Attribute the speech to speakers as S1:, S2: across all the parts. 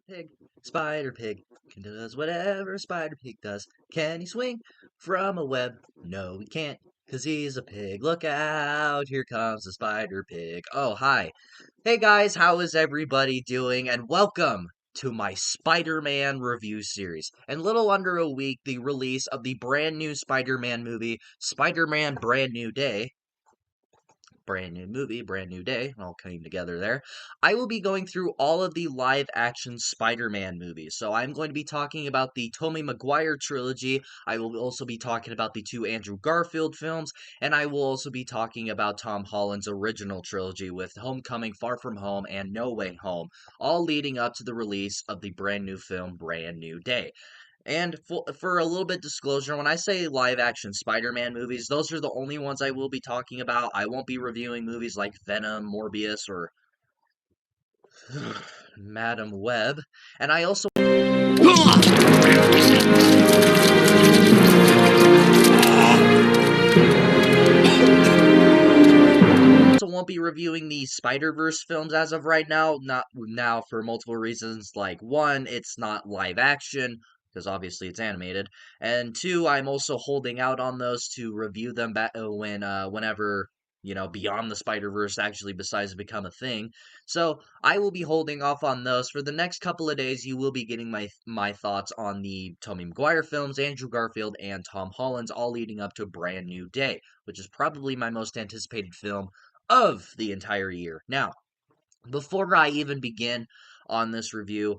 S1: Pig, Spider Pig, does whatever Spider Pig does. Can he swing from a web? No, he can't, 'cause he's a pig. Look out, here comes the Spider Pig. Oh, hi. Hey guys, how is everybody doing? And welcome to my Spider-Man review series. In little under a week, the release of the brand new Spider-Man movie, Spider-Man Brand New Day, brand new movie, brand new day, all came together there. I will be going through all of the live action Spider Man movies. So I'm going to be talking about the Tobey Maguire trilogy. I will also be talking about the two Andrew Garfield films. And I will also be talking about Tom Holland's original trilogy with Homecoming, Far From Home, and No Way Home, all leading up to the release of the brand new film, Brand New Day. And for a little bit disclosure, when I say live action Spider Man movies, those are the only ones I will be talking about. I won't be reviewing movies like Venom, Morbius, or Madam Web. And I also won't be reviewing the Spider-Verse films as of right now. Not now for multiple reasons. Like, one, it's not live action, because obviously it's animated. And two, I'm also holding out on those to review them back whenever, Beyond the Spider-Verse actually decides to become a thing. So I will be holding off on those. For the next couple of days, you will be getting my thoughts on the Tobey Maguire films, Andrew Garfield, and Tom Holland's, all leading up to a Brand New Day, which is probably my most anticipated film of the entire year. Now, before I even begin on this review,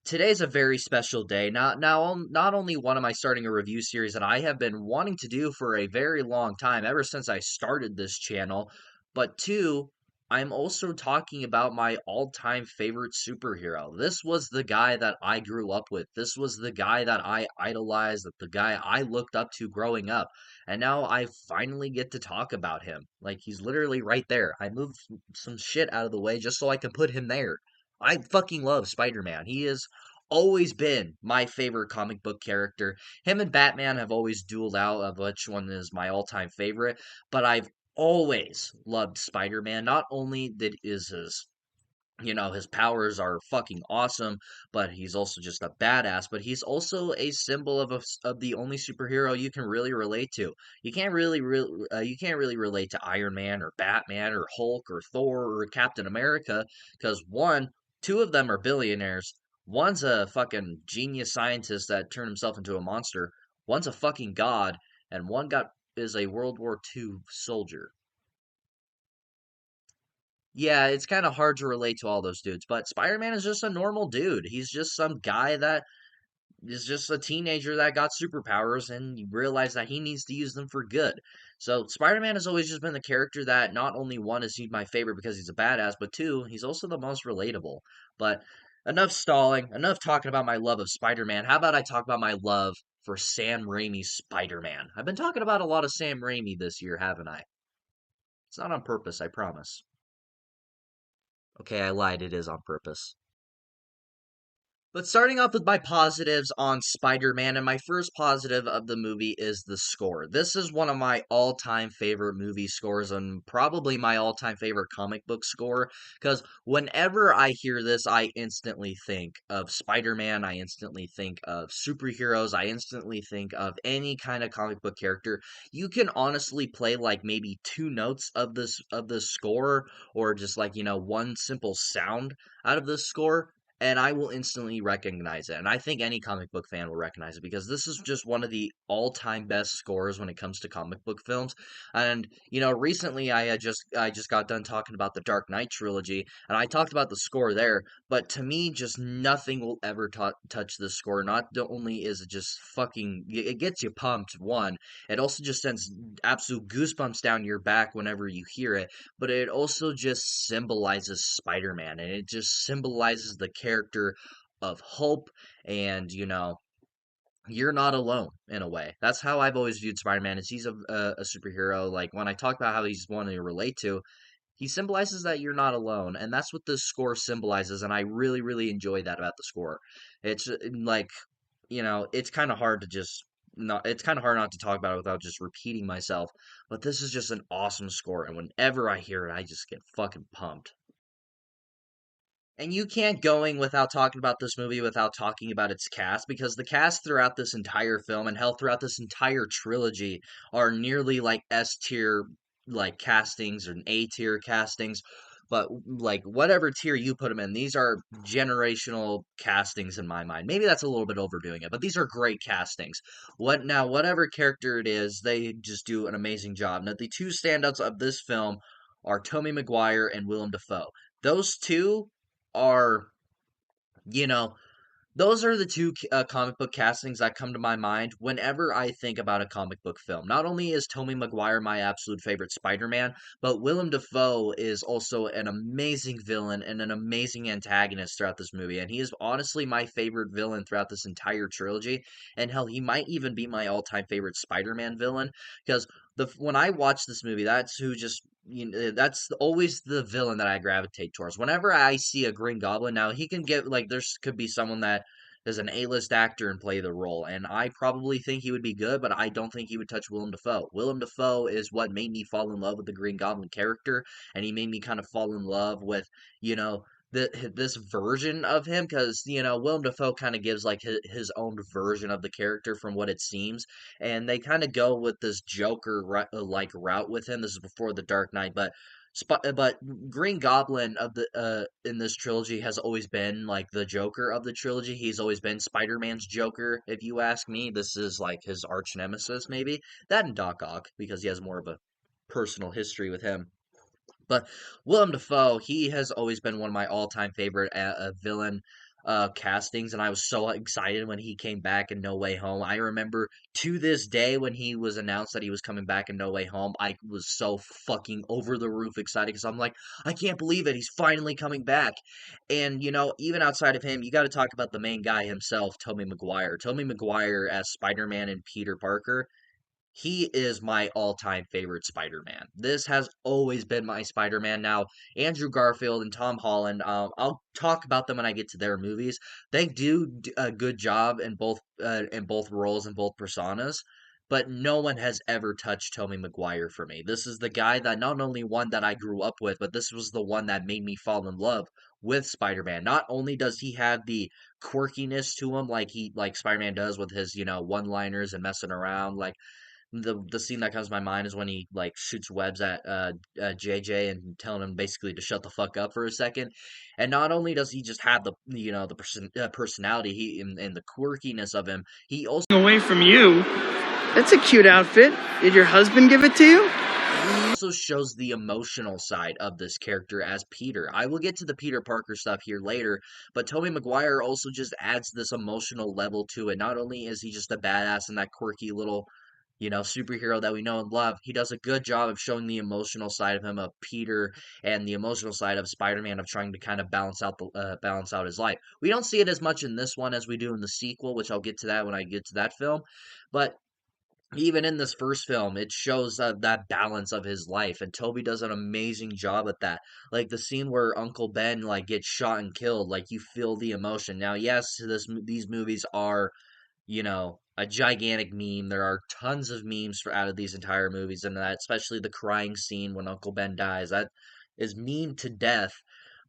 S1: today's a very special day. Not only one am I starting a review series that I have been wanting to do for a very long time, ever since I started this channel, but two, I'm also talking about my all-time favorite superhero. This was the guy that I grew up with. This was the guy that I idolized, the guy I looked up to growing up. And now I finally get to talk about him. Like, he's literally right there. I moved some shit out of the way just so I can put him there. I fucking love Spider-Man. He has always been my favorite comic book character. Him and Batman have always dueled out of which one is my all-time favorite, but I've always loved Spider-Man. Not only that is his powers are fucking awesome, but he's also just a badass. But he's also a symbol of the only superhero you can really relate to. You can't really relate to Iron Man or Batman or Hulk or Thor or Captain America because two of them are billionaires. One's a fucking genius scientist that turned himself into a monster. One's a fucking god, and is a World War II soldier. Yeah, it's kind of hard to relate to all those dudes, but Spider-Man is just a normal dude. He's just some guy that is just a teenager that got superpowers and you realize that he needs to use them for good. So Spider-Man has always just been the character that not only one is he my favorite because he's a badass, but two, he's also the most relatable. But enough stalling, enough talking about my love of Spider-Man. How about I talk about my love for Sam Raimi's Spider-Man? I've been talking about a lot of Sam Raimi this year, haven't I? It's not on purpose, I promise. Okay, I lied. It is on purpose. But starting off with my positives on Spider-Man, and my first positive of the movie is the score. This is one of my all-time favorite movie scores and probably my all-time favorite comic book score, because whenever I hear this, I instantly think of Spider-Man, I instantly think of superheroes, I instantly think of any kind of comic book character. You can honestly play like maybe two notes of this score, or just like, one simple sound out of this score, and I will instantly recognize it. And I think any comic book fan will recognize it because this is just one of the all-time best scores when it comes to comic book films. And recently I just got done talking about the Dark Knight trilogy, and I talked about the score there. But to me, just nothing will ever touch this score. Not only is it just fucking, it gets you pumped. One, it also just sends absolute goosebumps down your back whenever you hear it, but it also just symbolizes Spider-Man, and it just symbolizes the character of hope and, you're not alone in a way. That's how I've always viewed Spider-Man, is he's a superhero. Like, when I talk about how he's one to relate to, he symbolizes that you're not alone, and that's what this score symbolizes, and I really, really enjoy that about the score. It's like, it's kind of hard to just not it's kind of hard not to talk about it without just repeating myself, but this is just an awesome score, and whenever I hear it, I just get fucking pumped. And you can't going without talking about this movie without talking about its cast, because the cast throughout this entire film and hell throughout this entire trilogy are nearly like S tier like castings or A tier castings. But like whatever tier you put them in, these are generational castings in my mind. Maybe that's a little bit overdoing it, but these are great castings. Whatever character it is, they just do an amazing job. Now the two standouts of this film are Tobey Maguire and Willem Dafoe. Those two are, you know, those are the two comic book castings that come to my mind whenever I think about a comic book film. Not only is Tobey Maguire my absolute favorite Spider-Man, but Willem Dafoe is also an amazing villain and an amazing antagonist throughout this movie. And he is honestly my favorite villain throughout this entire trilogy. And hell, he might even be my all-time favorite Spider-Man villain because when I watch this movie, that's who just that's always the villain that I gravitate towards. Whenever I see a Green Goblin, now he can get like could be someone that as an A-list actor and play the role. And I probably think he would be good, but I don't think he would touch Willem Dafoe. Willem Dafoe is what made me fall in love with the Green Goblin character, and he made me kind of fall in love with, you know, this version of him because Willem Dafoe kind of gives like his own version of the character from what it seems, and they kind of go with this Joker like route with him. This is before the Dark Knight, but Green Goblin of the in this trilogy has always been like the Joker of the trilogy. He's always been Spider-Man's Joker, if you ask me. This is like his arch nemesis, maybe. That and Doc Ock, because he has more of a personal history with him. But Willem Dafoe, he has always been one of my all-time favorite villain castings, and I was so excited when he came back in No Way Home. I remember to this day when he was announced that he was coming back in No Way Home, I was so fucking over the roof excited because I'm like, I can't believe it. He's finally coming back. And even outside of him, you got to talk about the main guy himself, Tobey Maguire. Tobey Maguire as Spider-Man and Peter Parker, he is my all-time favorite Spider-Man. This has always been my Spider-Man. Now, Andrew Garfield and Tom Holland, I'll talk about them when I get to their movies. They do a good job in both roles and both personas, but no one has ever touched Tobey Maguire for me. This is the guy that not only one that I grew up with, but this was the one that made me fall in love with Spider-Man. Not only does he have the quirkiness to him like Spider-Man does with his, one-liners and messing around, like the scene that comes to my mind is when he like shoots webs at JJ and telling him basically to shut the fuck up for a second. And not only does he just have the personality and the quirkiness of him, he also
S2: Away from you. That's a cute outfit. Did your husband give it to you?
S1: shows the emotional side of this character as Peter. I will get to the Peter Parker stuff here later, but Tobey Maguire also just adds this emotional level to it. Not only is he just a badass and that quirky little superhero that we know and love. He does a good job of showing the emotional side of him, of Peter, and the emotional side of Spider-Man, of trying to kind of balance out his life. We don't see it as much in this one as we do in the sequel, which I'll get to that when I get to that film. But even in this first film, it shows that balance of his life, and Toby does an amazing job at that. Like the scene where Uncle Ben like gets shot and killed, like you feel the emotion. Now, yes, these movies are a gigantic meme. There are tons of memes out of these entire movies, and that especially the crying scene when Uncle Ben dies. That is meme to death,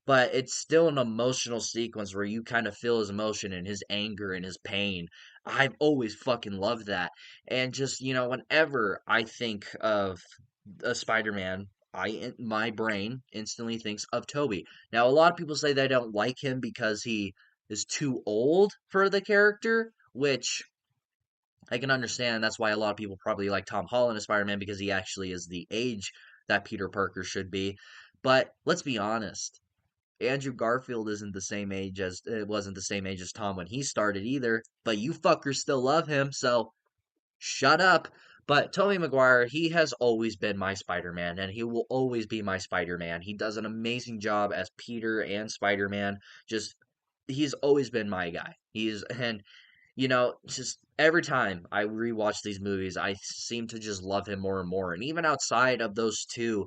S1: but it's still an emotional sequence where you kind of feel his emotion and his anger and his pain. I've always fucking loved that. And just, whenever I think of a Spider-Man, my brain instantly thinks of Toby. Now, a lot of people say they don't like him because he is too old for the character, which I can understand. That's why a lot of people probably like Tom Holland as Spider-Man because he actually is the age that Peter Parker should be. But let's be honest. Andrew Garfield isn't the same age as it wasn't the same age as Tom when he started either, but you fuckers still love him, so shut up. But Tobey Maguire, he has always been my Spider-Man, and he will always be my Spider-Man. He does an amazing job as Peter and Spider-Man. Just he's always been my guy. And just every time I rewatch these movies, I seem to just love him more and more. And even outside of those two,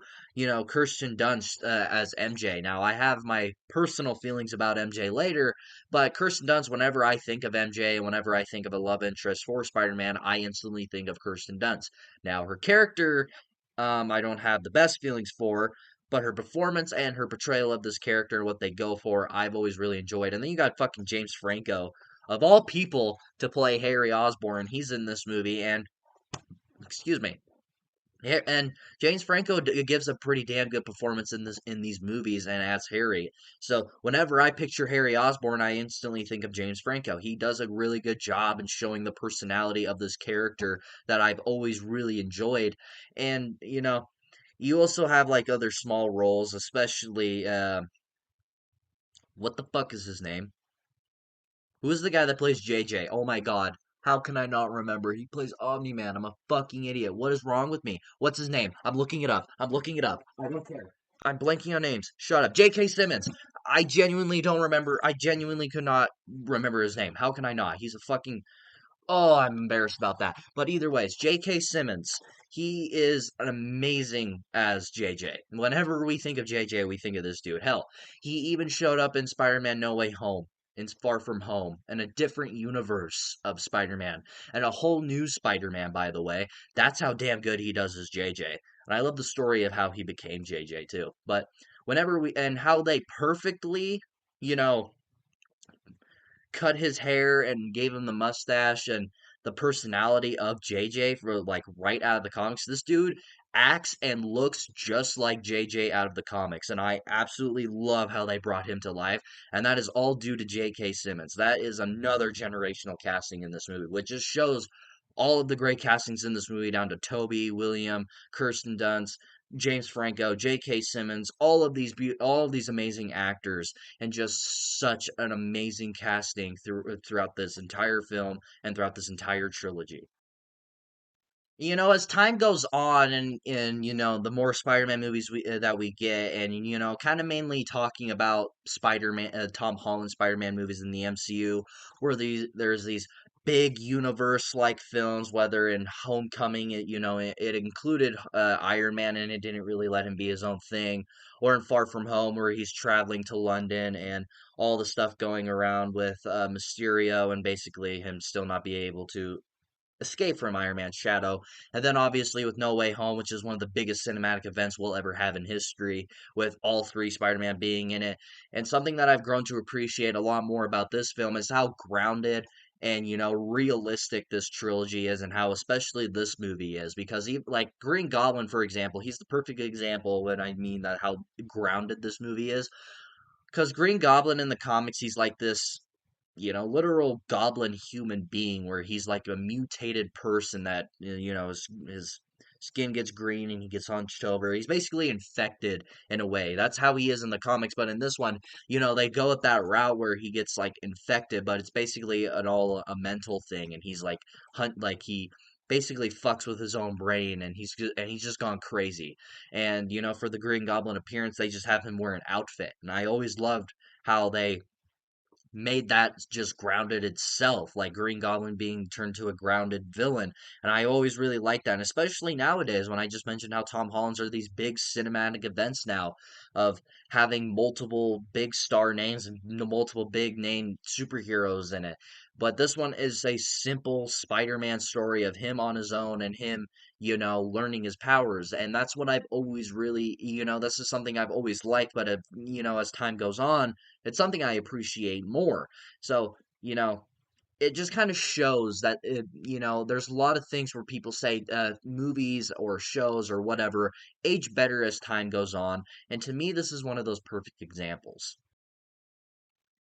S1: Kirsten Dunst as MJ. Now, I have my personal feelings about MJ later, but Kirsten Dunst, whenever I think of MJ, whenever I think of a love interest for Spider-Man, I instantly think of Kirsten Dunst. Now, her character, I don't have the best feelings for, but her performance and her portrayal of this character and what they go for, I've always really enjoyed. And then you got fucking James Franco, of all people, to play Harry Osborn. He's in this movie, and excuse me, yeah, and James Franco gives a pretty damn good performance in these movies and as Harry. So whenever I picture Harry Osborn, I instantly think of James Franco. He does a really good job in showing the personality of this character that I've always really enjoyed. And you also have like other small roles, especially what the fuck is his name? Who is the guy that plays JJ? Oh my god. How can I not remember? He plays Omni Man. I'm a fucking idiot. What is wrong with me? What's his name? I'm looking it up. I'm looking it up. I don't care. I'm blanking on names. Shut up. J.K. Simmons. I genuinely don't remember. I genuinely could not remember his name. How can I not? He's a fucking Oh, I'm embarrassed about that. But either ways, J.K. Simmons, he is an amazing as JJ. Whenever we think of JJ, we think of this dude. Hell, he even showed up in Spider-Man No Way Home, in Far From Home, in a different universe of Spider-Man, and a whole new Spider-Man, by the way. That's how damn good he does as JJ. And I love the story of how he became JJ too. But and how they perfectly, you know, cut his hair and gave him the mustache and the personality of JJ for like right out of the comics. This dude acts and looks just like JJ out of the comics, and I absolutely love how they brought him to life. And that is all due to J.K. Simmons. That is another generational casting in this movie, which just shows all of the great castings in this movie down to Toby, William, Kirsten Dunst, James Franco, J.K. Simmons, all of these amazing actors and just such an amazing casting throughout this entire film and throughout this entire trilogy. As time goes on and the more Spider-Man movies that we get and kind of mainly talking about Spider-Man Tom Holland Spider-Man movies in the MCU where there's these big universe like films whether in Homecoming it included Iron Man and it didn't really let him be his own thing or in Far From Home where he's traveling to London and all the stuff going around with Mysterio and basically him still not be able to escape from Iron Man's shadow. And then obviously with No Way Home, which is one of the biggest cinematic events we'll ever have in history, with all three Spider-Man being in it. And something that I've grown to appreciate a lot more about this film is how grounded and realistic this trilogy is and how especially this movie is because like Green Goblin for example he's the perfect example when I mean that how grounded this movie is because Green Goblin in the comics, he's like this, literal goblin human being where he's like a mutated person that, his skin gets green and he gets hunched over. He's basically infected in a way. That's how he is in the comics. But in this one, they go with that route where he gets like infected, but it's basically an all a mental thing. And he's like, like he basically fucks with his own brain and he's just gone crazy and for the Green Goblin appearance, they just have him wear an outfit, and I always loved how they made that just grounded itself, like Green Goblin being turned to a grounded villain. And I always really like that, and especially nowadays when I just mentioned how Tom Holland's are these big cinematic events now of having multiple big star names and multiple big name superheroes in it. But this one is a simple Spider-Man story of him on his own and him, learning his powers. And that's what I've always really, this is something I've always liked, but, as time goes on, it's something I appreciate more. So, it just kind of shows that there's a lot of things where people say movies or shows or whatever age better as time goes on, and to me, this is one of those perfect examples.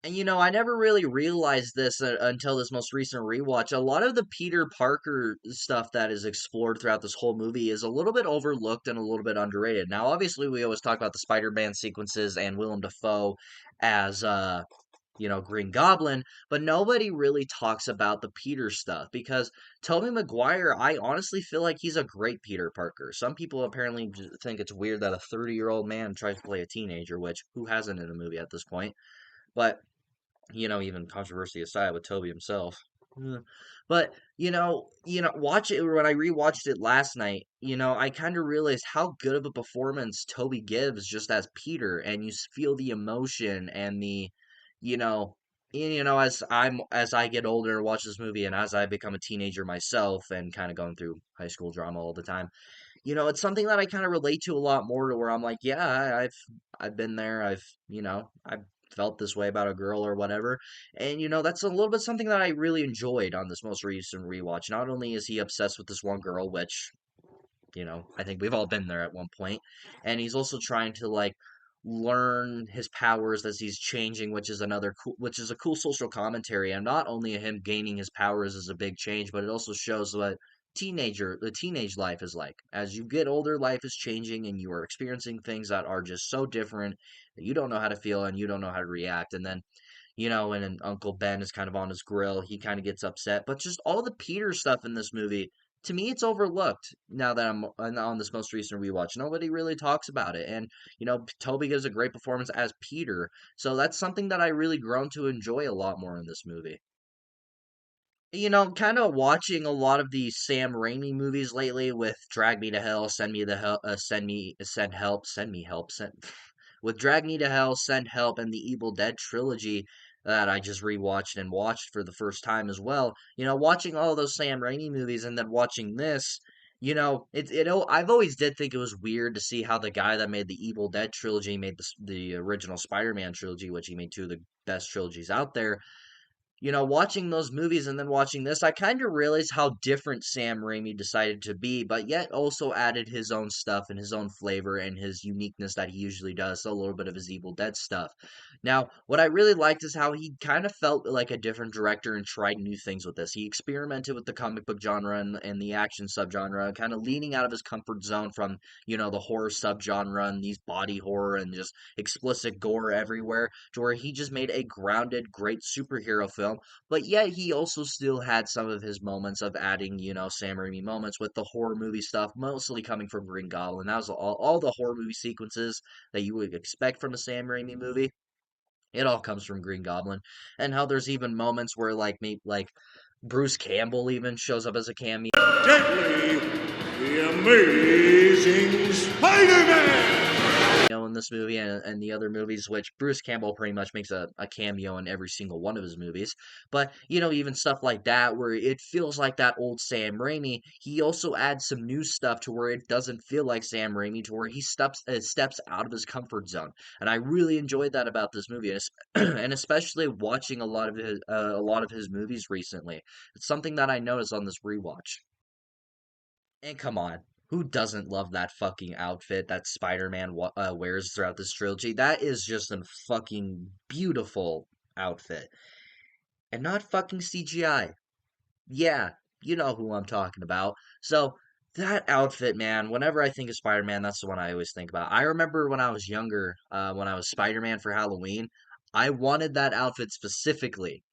S1: And I never really realized this until this most recent rewatch. A lot of the Peter Parker stuff that is explored throughout this whole movie is a little bit overlooked and a little bit underrated. Now, obviously, we always talk about the Spider-Man sequences and Willem Dafoe as Green Goblin, but nobody really talks about the Peter stuff because Tobey Maguire, I honestly feel like he's a great Peter Parker. Some people apparently think it's weird that a 30-year-old man tries to play a teenager, which who hasn't in a movie at this point? But even controversy aside with Toby himself. But watch it when I rewatched it last night. I kind of realized how good of a performance Toby gives just as Peter, and you feel the emotion and you know, as I get older and watch this movie, and as I become a teenager myself, and kind of going through high school drama all the time it's something that I kind of relate to a lot more to where I'm like, yeah, I've been there. I've felt this way about a girl or whatever. And that's a little bit something that I really enjoyed on this most recent rewatch. Not only is he obsessed with this one girl, which I think we've all been there at one point. And he's also trying to like learn his powers as he's changing, which is a cool social commentary. And not only him gaining his powers is a big change, but it also shows what the teenage life is like. As you get older, life is changing and you are experiencing things that are just so different that you don't know how to feel and you don't know how to react. And then when an Uncle Ben is kind of on his grill, he kind of gets upset. But just all the Peter stuff in this movie, to me, it's overlooked now that I'm on this most recent rewatch. Nobody really talks about it. And, Toby gives a great performance as Peter. So that's something that I really grown to enjoy a lot more in this movie. Kind of watching a lot of these Sam Raimi movies lately with Drag Me to Hell, Send Me the Hell, Send Help, Send Me Help, Send with Drag Me to Hell, Send Help, and the Evil Dead trilogy that I just rewatched and watched for the first time as well. Watching all those Sam Raimi movies and then watching this, I've always did think it was weird to see how the guy that made the Evil Dead trilogy made the original Spider-Man trilogy, which he made two of the best trilogies out there. Watching those movies and then watching this, I kind of realized how different Sam Raimi decided to be, but yet also added his own stuff and his own flavor and his uniqueness that he usually does, so a little bit of his Evil Dead stuff. Now, what I really liked is how he kind of felt like a different director and tried new things with this. He experimented with the comic book genre and the action subgenre, kind of leaning out of his comfort zone from, the horror subgenre and these body horror and just explicit gore everywhere, to where he just made a grounded, great superhero film, but yet he also still had some of his moments of adding, Sam Raimi moments with the horror movie stuff, mostly coming from Green Goblin. That was all the horror movie sequences that you would expect from a Sam Raimi movie. It all comes from Green Goblin, and how there's even moments where like Bruce Campbell even shows up as a cameo.
S3: Deadly, the Amazing Spider-Man!
S1: In this movie and the other movies, which Bruce Campbell pretty much makes a cameo in every single one of his movies. But, even stuff like that, where it feels like that old Sam Raimi, he also adds some new stuff to where it doesn't feel like Sam Raimi, to where he steps out of his comfort zone. And I really enjoyed that about this movie, and, and especially watching a lot of his movies recently. It's something that I noticed on this rewatch. And come on, who doesn't love that fucking outfit that Spider-Man wears throughout this trilogy? That is just a fucking beautiful outfit. And not fucking CGI. Yeah, you know who I'm talking about. So, that outfit, man, whenever I think of Spider-Man, that's the one I always think about. I remember when I was younger, when I was Spider-Man for Halloween, I wanted that outfit specifically,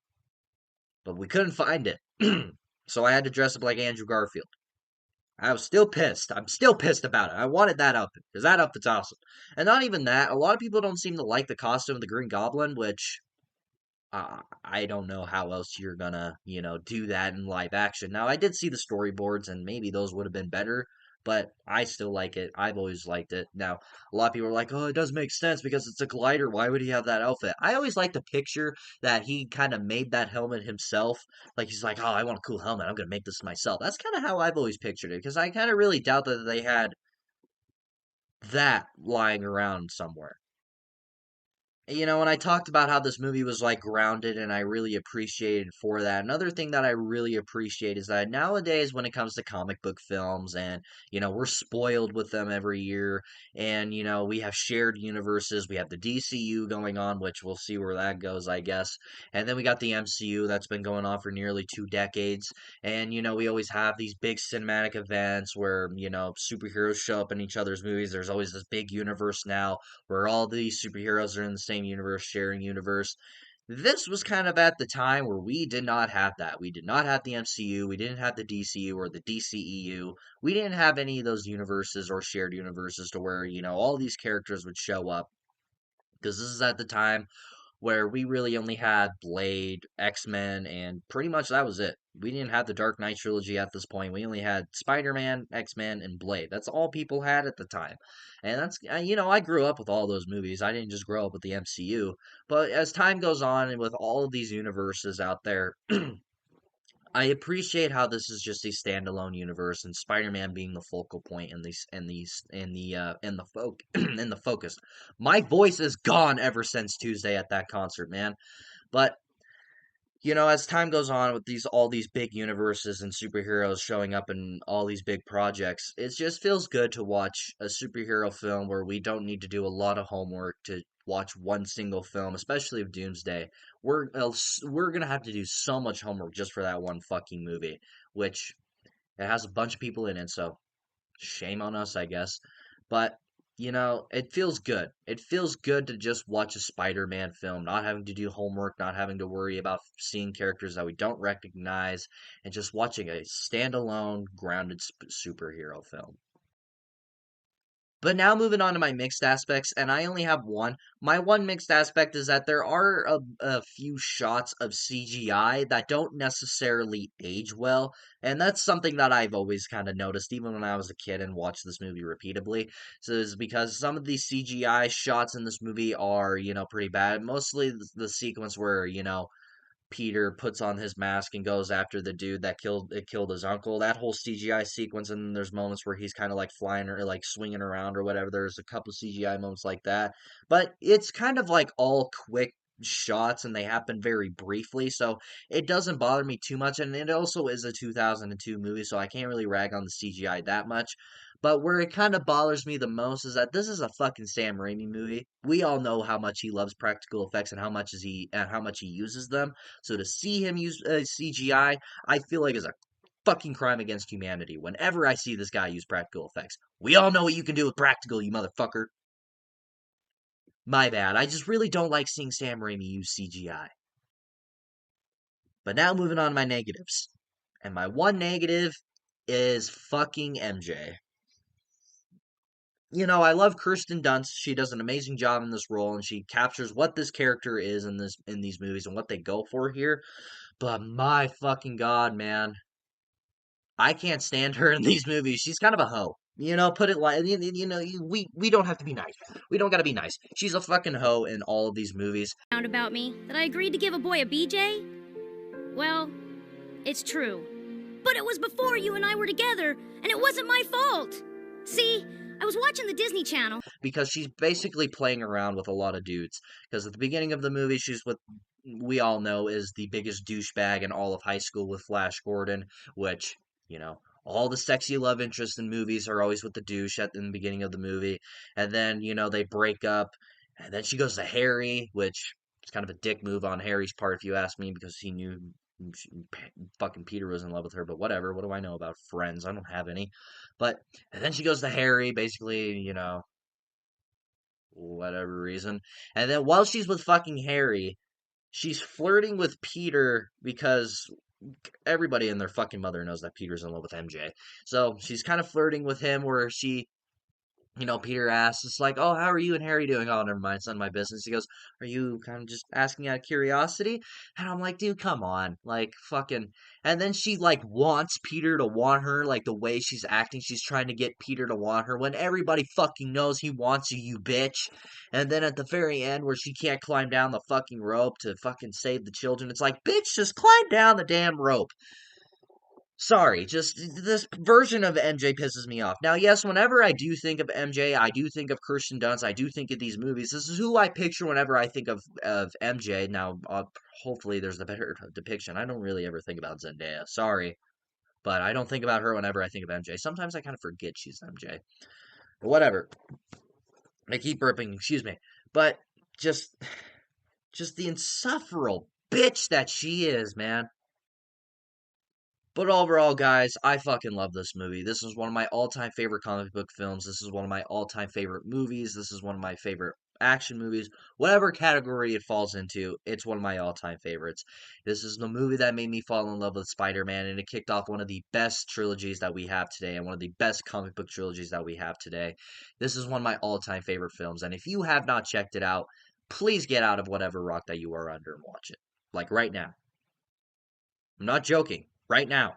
S1: but we couldn't find it. So I had to dress up like Andrew Garfield. I was still pissed. I'm still pissed about it. I wanted that outfit because that outfit's awesome. And not even that, a lot of people don't seem to like the costume of the Green Goblin, which I don't know how else you're gonna, do that in live action. Now, I did see the storyboards, and maybe those would have been better, but I still like it. I've always liked it. Now, a lot of people are like, oh, it does make sense because it's a glider. Why would he have that outfit? I always like the picture that he kind of made that helmet himself. Like, he's like, oh, I want a cool helmet. I'm gonna make this myself. That's kind of how I've always pictured it because I kind of really doubt that they had that lying around somewhere. And I talked about how this movie was like grounded, and I really appreciated for that. Another thing that I really appreciate is that nowadays, when it comes to comic book films, and we're spoiled with them every year, and we have shared universes. We have the DCU going on, which we'll see where that goes, I guess, and then we got the MCU that's been going on for nearly 2 decades, and we always have these big cinematic events where superheroes show up in each other's movies. There's always this big universe now where all these superheroes are in the same universe, sharing universe. This was kind of at the time where we did not have that. We did not have the MCU, we didn't have the DCU or the DCEU. We didn't have any of those universes or shared universes to where, all these characters would show up. Because this is at the time where we really only had Blade, X-Men, and pretty much that was it. We didn't have the Dark Knight trilogy at this point. We only had Spider-Man, X-Men, and Blade. That's all people had at the time. And I grew up with all those movies. I didn't just grow up with the MCU. But as time goes on and with all of these universes out there, I appreciate how this is just a standalone universe and Spider-Man being the focal point in the in the focus. My voice is gone ever since Tuesday at that concert, man. But as time goes on with all these big universes and superheroes showing up in all these big projects, it just feels good to watch a superhero film where we don't need to do a lot of homework to watch one single film, especially of Doomsday. We're gonna have to do so much homework just for that one fucking movie, which it has a bunch of people in it, so shame on us, I guess. But, it feels good. It feels good to just watch a Spider Man film, not having to do homework, not having to worry about seeing characters that we don't recognize, and just watching a standalone, grounded superhero film. But now moving on to my mixed aspects, and I only have one. My one mixed aspect is that there are a few shots of CGI that don't necessarily age well, and that's something that I've always kind of noticed, even when I was a kid and watched this movie repeatedly. So it's because some of these CGI shots in this movie are, pretty bad. Mostly the sequence where, Peter puts on his mask and goes after the dude that killed his uncle. That whole CGI sequence, and then there's moments where he's kind of like flying or like swinging around or whatever. There's a couple CGI moments like that, but it's kind of like all quick shots and they happen very briefly, so it doesn't bother me too much. And it also is a 2002 movie, so I can't really rag on the CGI that much. But where it kind of bothers me the most is that this is a fucking Sam Raimi movie. We all know how much he loves practical effects and how much he uses them. So to see him use CGI, I feel like is a fucking crime against humanity. Whenever I see this guy use practical effects, we all know what you can do with practical, you motherfucker. My bad. I just really don't like seeing Sam Raimi use CGI. But now moving on to my negatives. And my one negative is fucking MJ. I love Kirsten Dunst. She does an amazing job in this role, and she captures what this character is in these movies and what they go for here. But my fucking god, man, I can't stand her in these movies. She's kind of a hoe. Put it like we don't have to be nice. We don't gotta be nice. She's a fucking hoe in all of these movies.
S4: Found about me that I agreed to give a boy a BJ? Well, it's true. But it was before you and I were together, and it wasn't my fault. See, I was watching the Disney Channel.
S1: Because she's basically playing around with a lot of dudes. Because at the beginning of the movie, she's with we all know is the biggest douchebag in all of high school with Flash Gordon, which, all the sexy love interests in movies are always with the douche in the beginning of the movie. And then, they break up. And then she goes to Harry, which is kind of a dick move on Harry's part, if you ask me, because he knew fucking Peter was in love with her, but whatever. What do I know about friends? I don't have any. But, and then she goes to Harry, basically, whatever reason. And then while she's with fucking Harry, she's flirting with Peter because everybody and their fucking mother knows that Peter's in love with MJ. So she's kind of flirting with him where Peter asks, it's like, oh, how are you and Harry doing? Oh, never mind, it's none of my business. He goes, are you kind of just asking out of curiosity? And I'm like, dude, come on. Like, fucking. And then she, like, wants Peter to want her, like, the way she's acting. She's trying to get Peter to want her when everybody fucking knows he wants you, you bitch. And then at the very end, where she can't climb down the fucking rope to fucking save the children, it's like, bitch, just climb down the damn rope. Sorry, just this version of MJ pisses me off. Now, yes, whenever I do think of MJ, I do think of Kirsten Dunst. I do think of these movies. This is who I picture whenever I think of MJ. Now, hopefully, there's the better depiction. I don't really ever think about Zendaya. Sorry, but I don't think about her whenever I think of MJ. Sometimes I kind of forget she's MJ. But whatever. I keep burping. Excuse me. But just, just the insufferable bitch that she is, man. But overall, guys, I fucking love this movie. This is one of my all-time favorite comic book films. This is one of my all-time favorite movies. This is one of my favorite action movies. Whatever category it falls into, it's one of my all-time favorites. This is the movie that made me fall in love with Spider-Man, and it kicked off one of the best trilogies that we have today, and one of the best comic book trilogies that we have today. This is one of my all-time favorite films, and if you have not checked it out, please get out of whatever rock that you are under and watch it. Like right now. I'm not joking. Right now.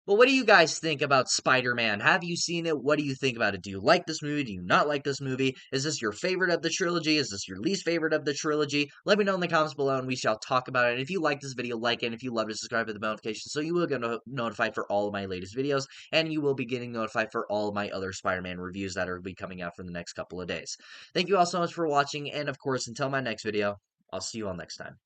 S1: But what do you guys think about Spider-Man? Have you seen it? What do you think about it? Do you like this movie? Do you not like this movie? Is this your favorite of the trilogy? Is this your least favorite of the trilogy? Let me know in the comments below and we shall talk about it. And if you like this video, like it. And if you love it, subscribe to the notification so you will get notified for all of my latest videos. And you will be getting notified for all of my other Spider-Man reviews that are be coming out for the next couple of days. Thank you all so much for watching. And of course, until my next video, I'll see you all next time.